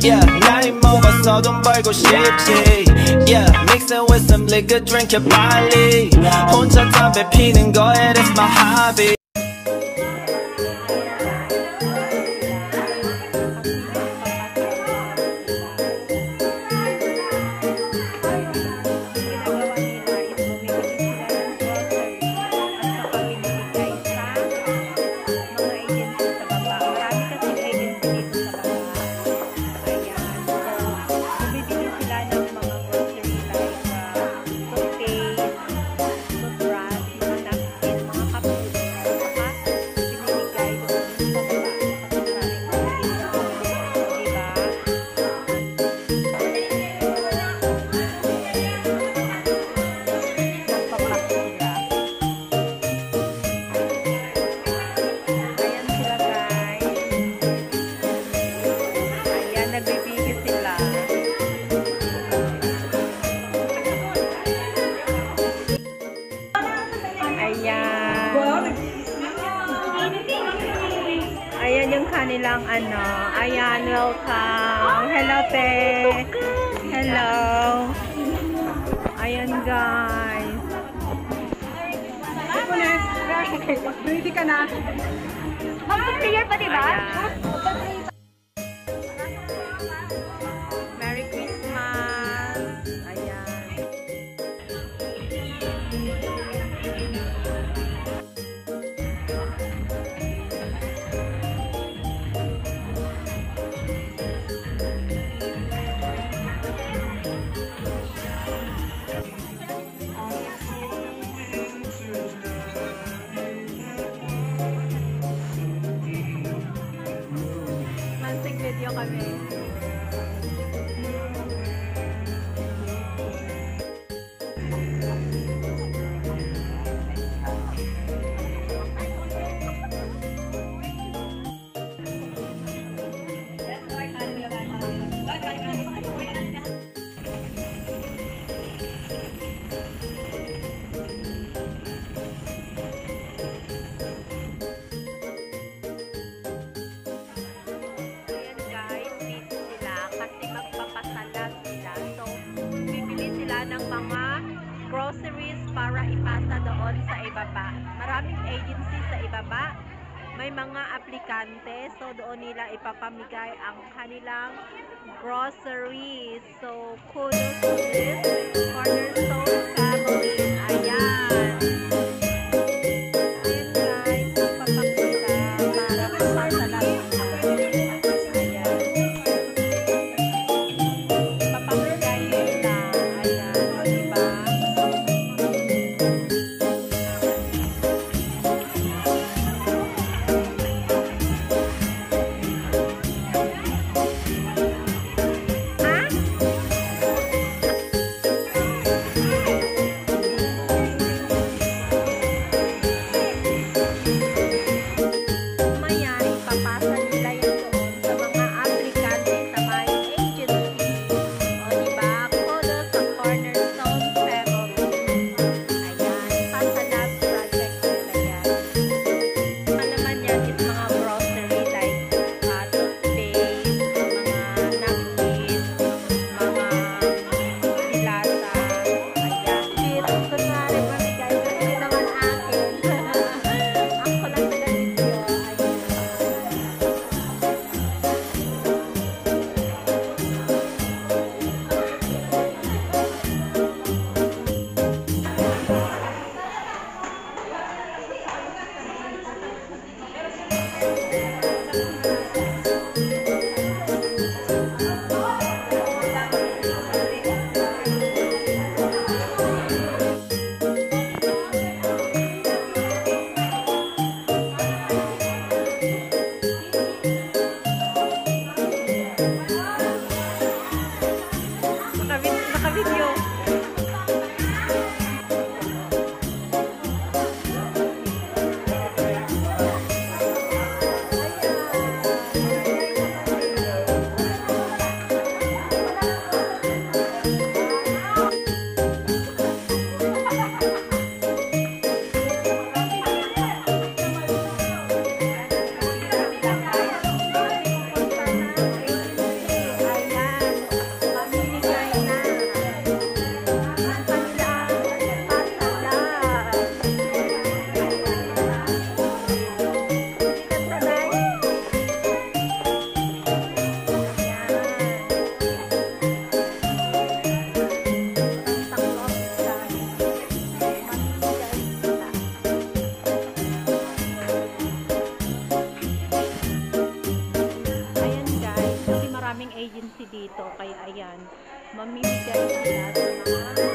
Yeah, 나이 먹어서 돈 벌고 싶지. Yeah, mix it with some liquor, drink your Bali. 혼자 담배 피는 거에 that's my hobby. Ayan yung kanilang ano. Ayan, welcome. Hello, te. Hello. Ayan, guys. Ready ka na? Mag-prayer pa, diba? Merry Christmas. Ayan. Video kami. Ng mga groceries para ipasa doon sa ibaba. Maraming agency sa ibaba. May mga aplikante. So, doon nila ipapamigay ang kanilang groceries. So, kudos to this Cornerstone family. Ayan. Ayan guys. Papakita para papasa lang. maraming agency dito. Kaya ayan, mamimigay sila sa mga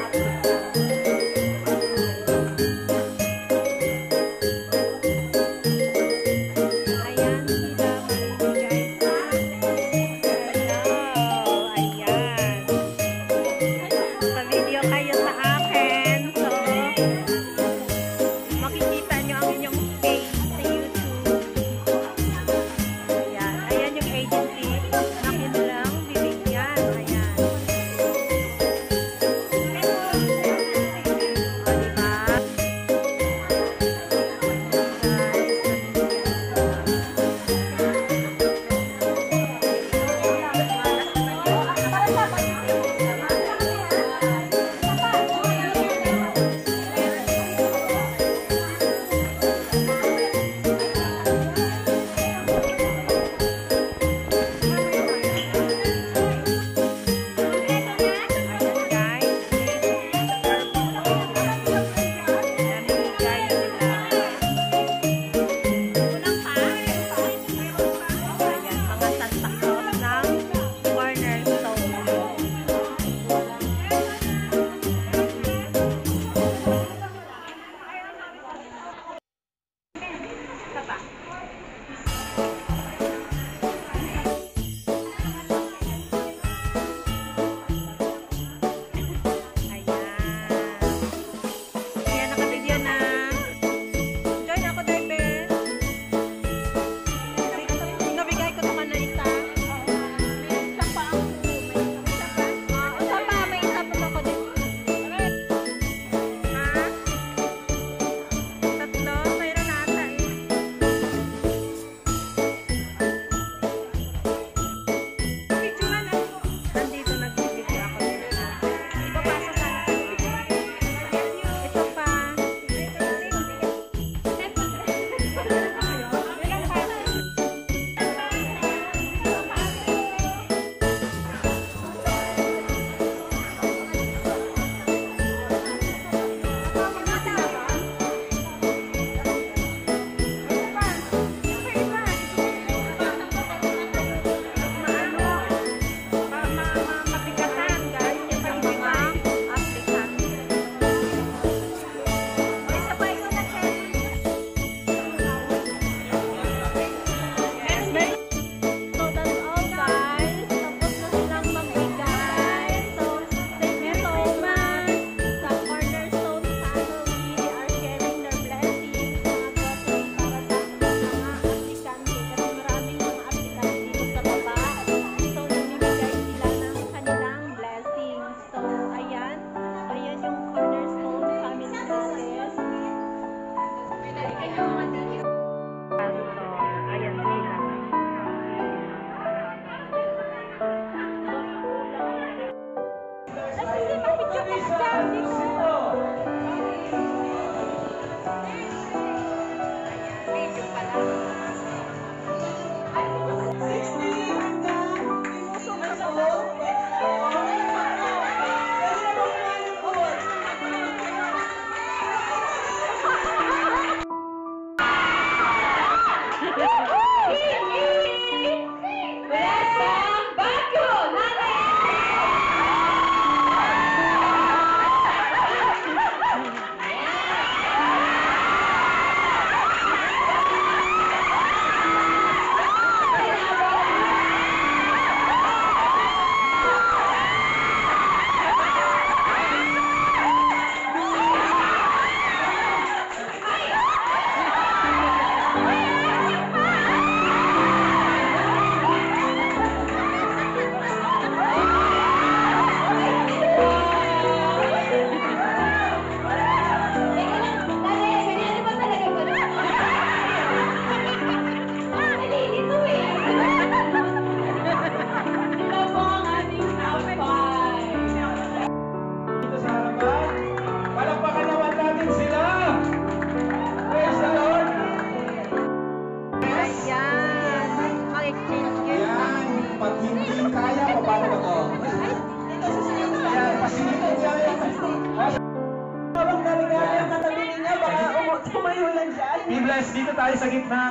Be blessed, dito tayo sa gitna.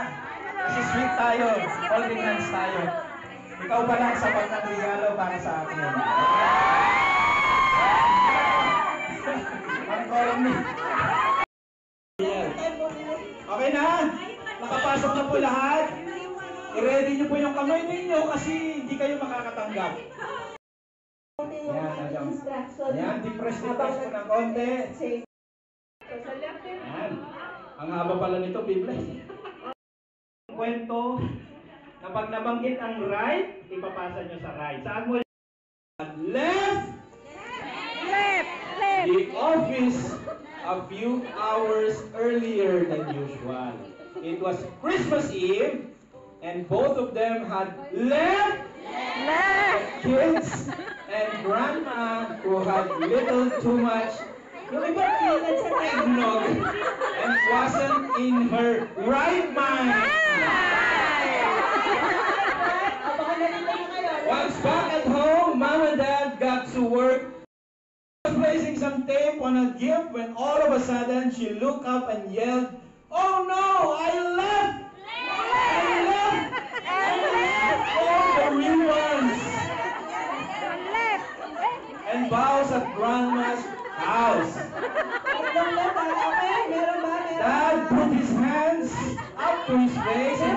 Kasi sweet tayo. Holding hands tayo. Ikaw ba lang sapat ng regalo para sa akin? Ang corny. Okay na? Nakapasok na po lahat? I-ready nyo po yung kamay ninyo kasi hindi kayo makakatanggap. Ayan, depress po ng konti. Ayan. Ang haba pala nito, Bible. Kwento na pag nabanggit ang right, ipapasa nyo sa right. Saan mo? Left! Left! The office a few hours earlier than usual. It was Christmas Eve, and both of them had left kids and grandma who had little too much eggnog and wasn't in her right mind. Once back at home, Mom and Dad got to work placing some tape on a gift when all of a sudden she looked up and yelled, "Oh no, I left all the real ones!" And bows at Grandma's house. Dad put his hands up to his face and